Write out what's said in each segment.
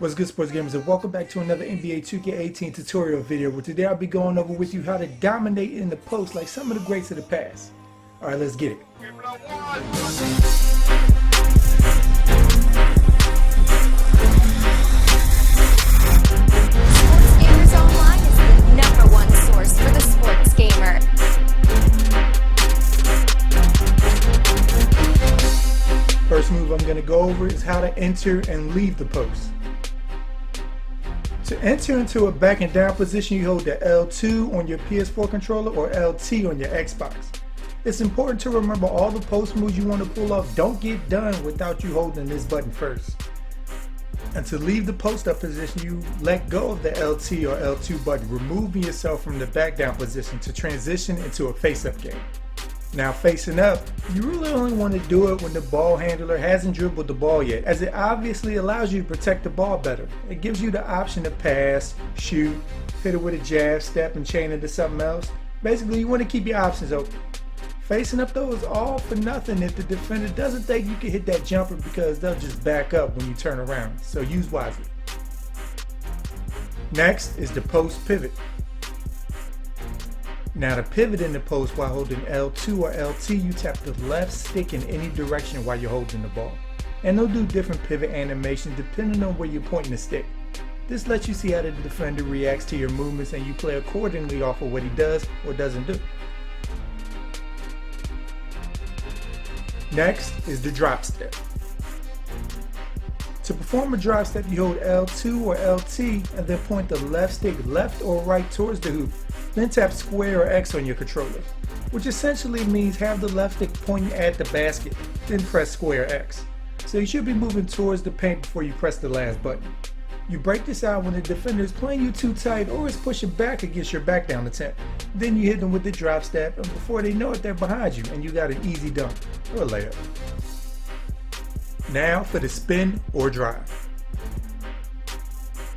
What's good, sports gamers, and welcome back to another NBA 2K18 tutorial video where today I'll be going over with you how to dominate in the post like some of the greats of the past. Alright, let's get it. Sports Gamers Online is the #1 source for the sports gamer. First move I'm going to go over is how to enter and leave the post. To enter into a back and down position, you hold the L2 on your PS4 controller or LT on your Xbox. It's important to remember all the post moves you want to pull off don't get done without you holding this button first. And to leave the post up position, you let go of the LT or L2 button, removing yourself from the back down position to transition into a face up game. Now facing up, you really only want to do it when the ball handler hasn't dribbled the ball yet, as it obviously allows you to protect the ball better. It gives you the option to pass, shoot, hit it with a jab, step, and chain into something else. Basically, you want to keep your options open. Facing up though is all for nothing if the defender doesn't think you can hit that jumper, because they'll just back up when you turn around, so use wisely. Next is the post pivot. Now to pivot in the post while holding L2 or LT, you tap the left stick in any direction while you're holding the ball. And they'll do different pivot animations depending on where you're pointing the stick. This lets you see how the defender reacts to your movements and you play accordingly off of what he does or doesn't do. Next is the drop step. To perform a drop step, you hold L2 or LT and then point the left stick left or right towards the hoop. Then tap square or X on your controller, which essentially means have the left stick pointing at the basket, then press square X. So you should be moving towards the paint before you press the last button. You break this out when the defender is playing you too tight or is pushing back against your back down attempt. Then you hit them with the drop step, and before they know it, they're behind you and you got an easy dunk or layup. Now for the spin or drive.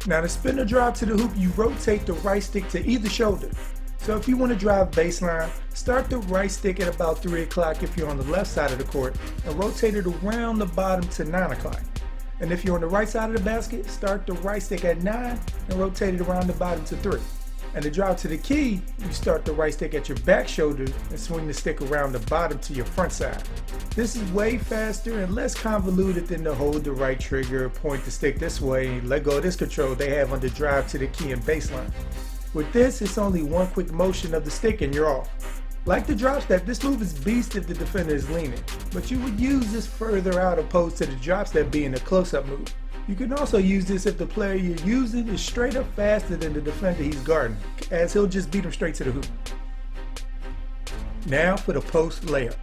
Now to spin or drive to the hoop, you rotate the right stick to either shoulder. So if you want to drive baseline, start the right stick at about 3 o'clock if you're on the left side of the court, and rotate it around the bottom to 9 o'clock. And if you're on the right side of the basket, start the right stick at 9 and rotate it around the bottom to 3. And to drive to the key, you start the right stick at your back shoulder and swing the stick around the bottom to your front side. This is way faster and less convoluted than to hold the right trigger, point the stick this way, and let go of this control they have on the drive to the key and baseline. With this, it's only one quick motion of the stick and you're off. Like the drop step, this move is beast if the defender is leaning, but you would use this further out opposed to the drop step being a close-up move. You can also use this if the player you're using is straight up faster than the defender he's guarding, as he'll just beat him straight to the hoop. Now for the post layup.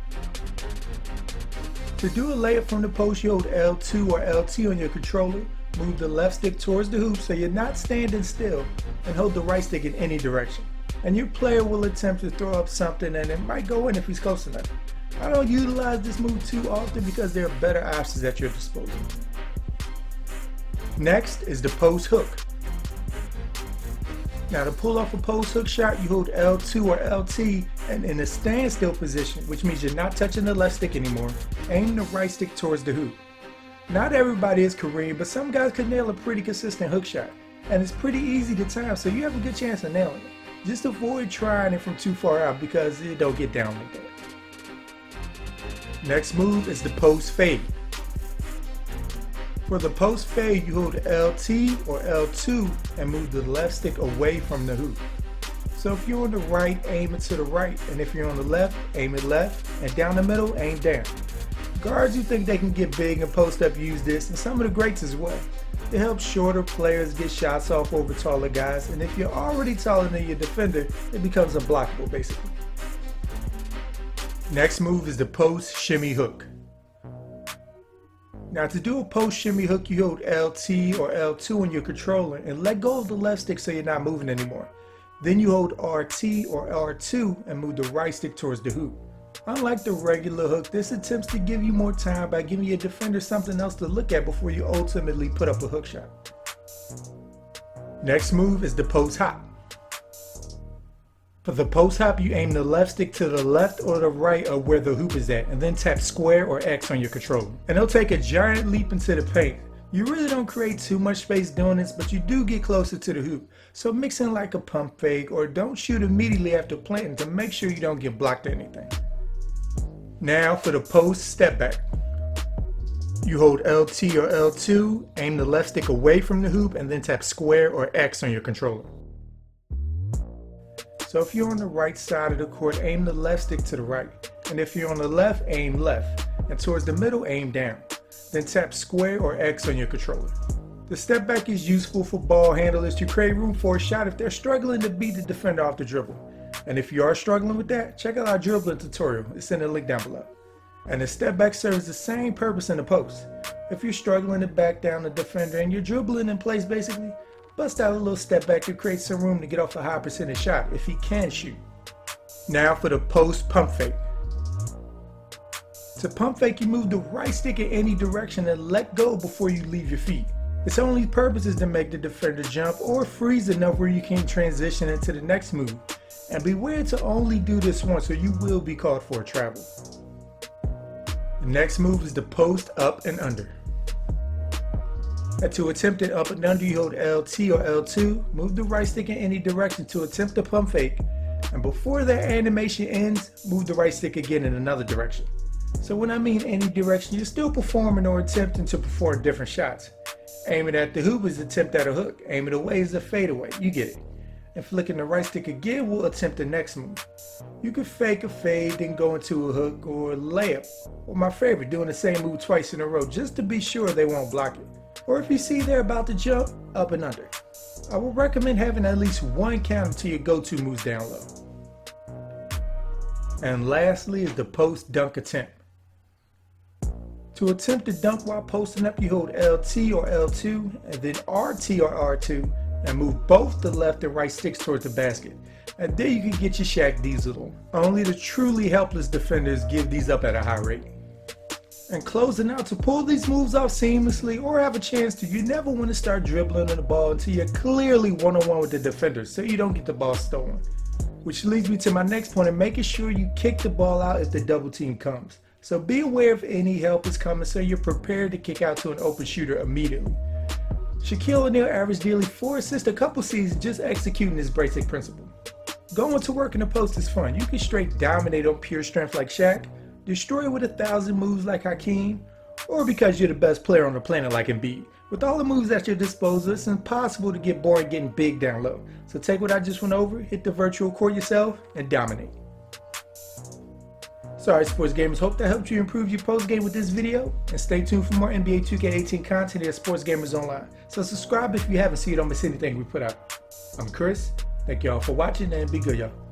To do a layup from the post, you hold L2 or LT on your controller, move the left stick towards the hoop so you're not standing still, and hold the right stick in any direction. And your player will attempt to throw up something and it might go in if he's close enough. I don't utilize this move too often because there are better options at your disposal. Next is the post hook. Now to pull off a post hook shot, you hold L2 or LT and in a standstill position, which means you're not touching the left stick anymore, aim the right stick towards the hoop. Not everybody is Kareem, but some guys could nail a pretty consistent hook shot. And it's pretty easy to time, so you have a good chance of nailing it. Just avoid trying it from too far out because it don't get down like that. Next move is the post fade. For the post fade, you hold LT or L2 and move the left stick away from the hoop. So if you're on the right, aim it to the right, and if you're on the left, aim it left, and down the middle, aim down. Guards who think they can get big and post up use this, and some of the greats as well. It helps shorter players get shots off over taller guys, and if you're already taller than your defender, it becomes unblockable basically. Next move is the post shimmy hook. Now to do a post shimmy hook, you hold LT or L2 on your controller and let go of the left stick so you're not moving anymore. Then you hold RT or R2 and move the right stick towards the hoop. Unlike the regular hook, this attempts to give you more time by giving your defender something else to look at before you ultimately put up a hook shot. Next move is the post hop. For the post hop, you aim the left stick to the left or the right of where the hoop is at, and then tap square or X on your controller. And it'll take a giant leap into the paint. You really don't create too much space doing this, but you do get closer to the hoop. So mix in like a pump fake, or don't shoot immediately after planting to make sure you don't get blocked or anything. Now for the post step back. You hold LT or L2, aim the left stick away from the hoop, and then tap square or X on your controller. So if you're on the right side of the court, aim the left stick to the right. And if you're on the left, aim left. And towards the middle, aim down. Then tap square or X on your controller. The step back is useful for ball handlers to create room for a shot if they're struggling to beat the defender off the dribble. And if you are struggling with that, check out our dribbling tutorial. It's in the link down below. And the step back serves the same purpose in the post. If you're struggling to back down the defender and you're dribbling in place basically, bust out a little step back to create some room to get off a high percentage shot if he can shoot. Now for the post pump fake. To pump fake, you move the right stick in any direction and let go before you leave your feet. Its only purpose is to make the defender jump or freeze enough where you can transition into the next move. And beware to only do this once or you will be called for a travel. The next move is the post up and under. And to attempt it up and under, you hold LT or L2, move the right stick in any direction to attempt the pump fake, and before that animation ends, move the right stick again in another direction. So when I mean any direction, you're still performing or attempting to perform different shots. Aiming at the hoop is attempt at a hook, aiming away is a fadeaway, you get it. And flicking the right stick again will attempt the next move. You can fake a fade, then go into a hook or layup, or my favorite, doing the same move twice in a row just to be sure they won't block it. Or if you see they're about to jump, up and under. I would recommend having at least one count until your go-to moves down low. And lastly is the post dunk attempt. To attempt to dunk while posting up, you hold LT or L2 and then RT or R2 and move both the left and right sticks towards the basket. And there you can get your Shaq Diesel. Only the truly helpless defenders give these up at a high rate. And closing out, to pull these moves off seamlessly or have a chance to, you never want to start dribbling on the ball until you're clearly one-on-one with the defender so you don't get the ball stolen. Which leads me to my next point of making sure you kick the ball out if the double team comes. So be aware if any help is coming so you're prepared to kick out to an open shooter immediately. Shaquille O'Neal averaged nearly 4 assists a couple seasons just executing this basic principle. Going to work in the post is fun. You can straight dominate on pure strength like Shaq, destroy with 1,000 moves like Hakeem, or because you're the best player on the planet like Embiid. With all the moves at your disposal, it's impossible to get bored getting big down low. So take what I just went over, hit the virtual court yourself, and dominate. Sorry sports gamers, hope that helped you improve your post game with this video, and stay tuned for more NBA 2K18 content at Sports Gamers Online. So subscribe if you haven't so you don't miss anything we put out. I'm Chris, thank y'all for watching and be good y'all.